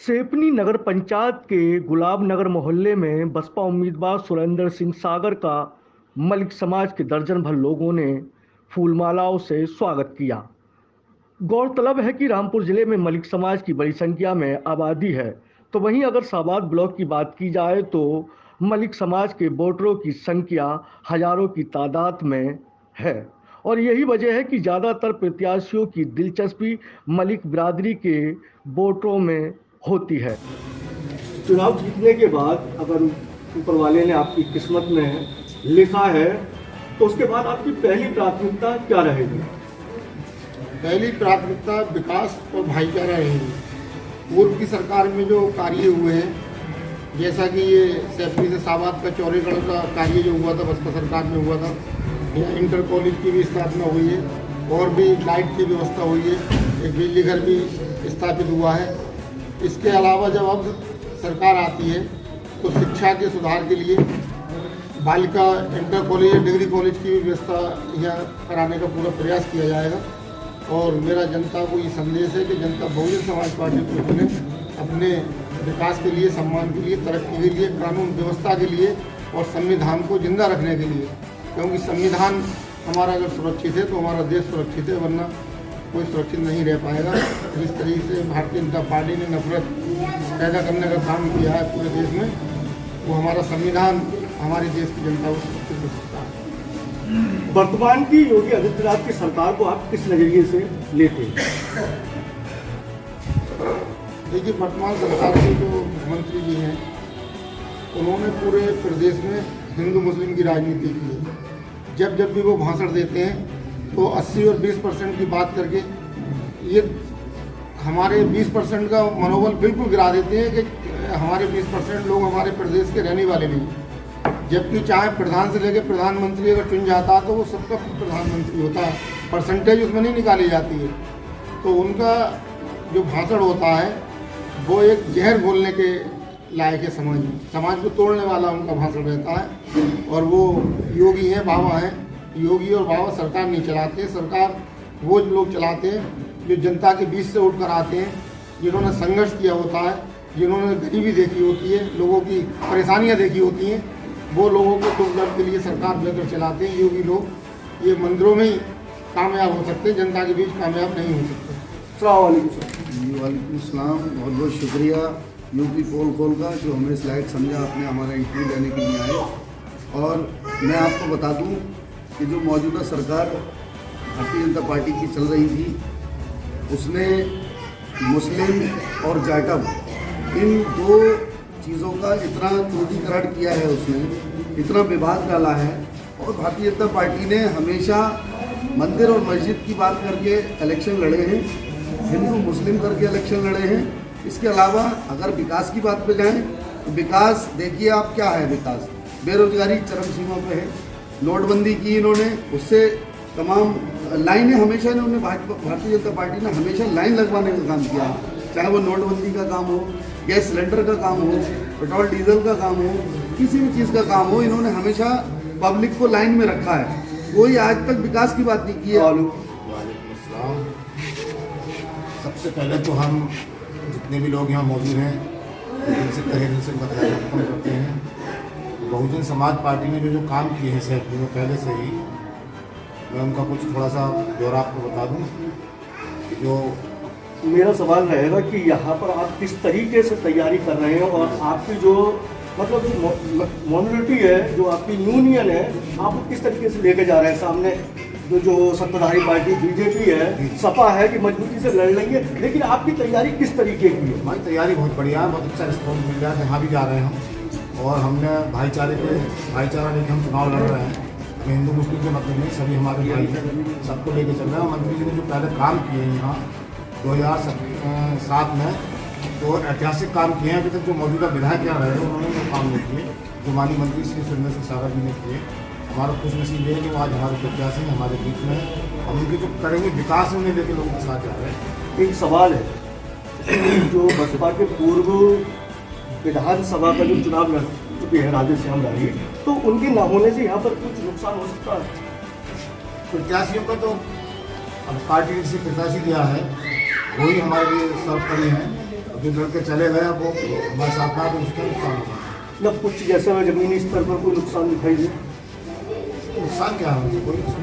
सेपनी नगर पंचायत के गुलाब नगर मोहल्ले में बसपा उम्मीदवार सुरेंद्र सिंह सागर का मलिक समाज के दर्जन भर लोगों ने फूलमालाओं से स्वागत किया। गौरतलब है कि रामपुर जिले में मलिक समाज की बड़ी संख्या में आबादी है, तो वहीं अगर शाहबाद ब्लॉक की बात की जाए तो मलिक समाज के वोटरों की संख्या हजारों की तादाद में है और यही वजह है कि ज़्यादातर प्रत्याशियों की दिलचस्पी मलिक बिरादरी के वोटरों में होती है। चुनाव जीतने के बाद अगर ऊपर वाले ने आपकी किस्मत में लिखा है तो उसके बाद आपकी पहली प्राथमिकता क्या रहेगी? पहली प्राथमिकता विकास और भाईचारा रहेगी। पूर्व की सरकार में जो कार्य हुए हैं, जैसा कि ये सेपनी से शाहबाद का चौड़ीगढ़ का कार्य जो हुआ था बसपा सरकार में हुआ था, यहाँ इंटर कॉलेज की भी स्थापना हुई है और भी लाइट की व्यवस्था हुई है, एक बिजली घर भी स्थापित हुआ है। इसके अलावा जब अब सरकार आती है तो शिक्षा के सुधार के लिए बालिका इंटर कॉलेज डिग्री कॉलेज की भी व्यवस्था यहाँ कराने का पूरा प्रयास किया जाएगा। और मेरा जनता को ये संदेश है कि जनता बहुजन समाज पार्टी को चुने अपने विकास के लिए, सम्मान के लिए, तरक्की के लिए, कानून व्यवस्था के लिए और संविधान को जिंदा रखने के लिए, क्योंकि संविधान हमारा अगर सुरक्षित है तो हमारा देश सुरक्षित है, वरना कोई सुरक्षित नहीं रह पाएगा। जिस तरीके से भारतीय जनता पार्टी ने नफरत पैदा करने का काम किया है पूरे देश में, वो हमारा संविधान हमारे देश की जनता को सुरक्षित रख सकता है। वर्तमान की योगी आदित्यनाथ की सरकार को आप किस नजरिए से लेते हैं? देखिए, वर्तमान सरकार के जो मुख्यमंत्री जी हैं उन्होंने पूरे प्रदेश में हिंदू मुस्लिम की राजनीति की है। जब जब भी वो भाषण देते हैं तो 80 और 20% की बात करके ये हमारे 20% का मनोबल बिल्कुल गिरा देते हैं कि हमारे 20% लोग हमारे प्रदेश के रहने वाले नहीं, जबकि चाहे प्रधान से लेकर प्रधानमंत्री अगर चुन जाता है तो वो सबका प्रधानमंत्री होता है, परसेंटेज उसमें नहीं निकाली जाती है। तो उनका जो भाषण होता है वो एक जहर बोलने के लायक है, समाज को तोड़ने वाला उनका भाषण रहता है। और वो योगी हैं, बाबा हैं। योगी और बाबा सरकार नहीं चलाते, सरकार वो लोग चलाते हैं जो जनता के बीच से उठ कर आते हैं, जिन्होंने संघर्ष किया होता है, जिन्होंने गरीबी देखी होती है, लोगों की परेशानियाँ देखी होती हैं, वो लोगों को दुख दर्द के लिए सरकार लेकर चलाते हैं। योगी लोग ये मंदिरों में ही कामयाब हो सकते हैं, जनता के बीच कामयाब नहीं हो सकते। वालेकुम सलाम, बहुत बहुत शुक्रिया यूपी पोल खोल का जो हमें इस लायक समझा, आपने हमारा इंटरव्यू लेने के लिए आए। और मैं आपको बता दूं कि जो मौजूदा सरकार भारतीय जनता पार्टी की चल रही थी उसने मुस्लिम और जाटव इन दो चीज़ों का इतना त्रुटिकरण किया है, उसने इतना विवाद डाला है। और भारतीय जनता पार्टी ने हमेशा मंदिर और मस्जिद की बात करके इलेक्शन लड़े हैं, हिंदू मुस्लिम करके इलेक्शन लड़े हैं। इसके अलावा अगर विकास की बात पे जाएं तो विकास देखिए आप क्या है, विकास बेरोजगारी चरम सीमा पे है, नोटबंदी की इन्होंने, उससे तमाम लाइनें हमेशा इन्होंने भारतीय जनता पार्टी ने हमेशा लाइन लगवाने का काम किया है, चाहे वो नोटबंदी का काम हो, गैस सिलेंडर का काम हो, पेट्रोल डीजल का काम हो, किसी भी चीज़ का काम हो, इन्होंने हमेशा पब्लिक को लाइन में रखा है। कोई आज तक विकास की बात नहीं की है। वालेकुम अस्सलाम। सबसे पहले तो हम जितने भी लोग यहाँ मौजूद हैं दिल से तहे दिल से बधाई अर्पण करते हैं। बहुजन समाज पार्टी ने जो काम किए हैं सेपनी में पहले से ही, मैं उनका कुछ थोड़ा सा ब्यौरा आपको बता दूँ कि जो मेरा सवाल रहेगा कि यहाँ पर आप किस तरीके से तैयारी कर रहे हैं और आपकी जो मतलब माइनॉरिटी है, जो आपकी यूनियन है, आप किस तरीके से लेके जा रहे हैं? सामने जो सत्ताधारी पार्टी बीजेपी है, सपा है कि मजबूती से लड़ लेंगे, लेकिन आपकी तैयारी किस तरीके की है? हमारी तैयारी बहुत बढ़िया है, बहुत अच्छा रिस्पॉन्स मिल रहा है। जहाँ भी जा रहे हैं हम, और हमने भाईचारा लेके हम चुनाव लड़ रहे हैं। हमें हिंदू मुस्लिम के मतलब नहीं, सभी हमारे भाई हैं, सबको लेके चल रहे हैं। मंत्री जी ने जो पहले काम किए हैं यहाँ 2007 में, तो ऐतिहासिक काम किए हैं। अभी तक जो मौजूदा विधायक यहाँ रहे उन्होंने वो काम नहीं किए, जो माननीय मंत्री श्री सुरेंद्र सिंह सागर जी ने किए। हमारा खुश नसीब है कि वो आज हमारे प्रत्याशी हैं, हमारे बीच में है। हम उनके जो करेंगे विकास है उन्हें लेकर लोगों के साथ जा रहे हैं। एक सवाल है, जो बसपा के पूर्व विधानसभा का जो चुनाव लड़ चुके हैं राधे श्याम लारी, तो उनके न होने से यहाँ पर कुछ नुकसान हो सकता है? प्रत्याशियों का तो अब पार्टी ने जिसे प्रत्याशी दिया है वही हमारे लिए सर्वोपरि हैं। जो लड़के चले गए वो हमारे साथ था तो उसका नुकसान हुआ। मतलब कुछ जैसे में जमीनी स्तर पर कोई नुकसान दिखाई दे? नुकसान क्या है, कोई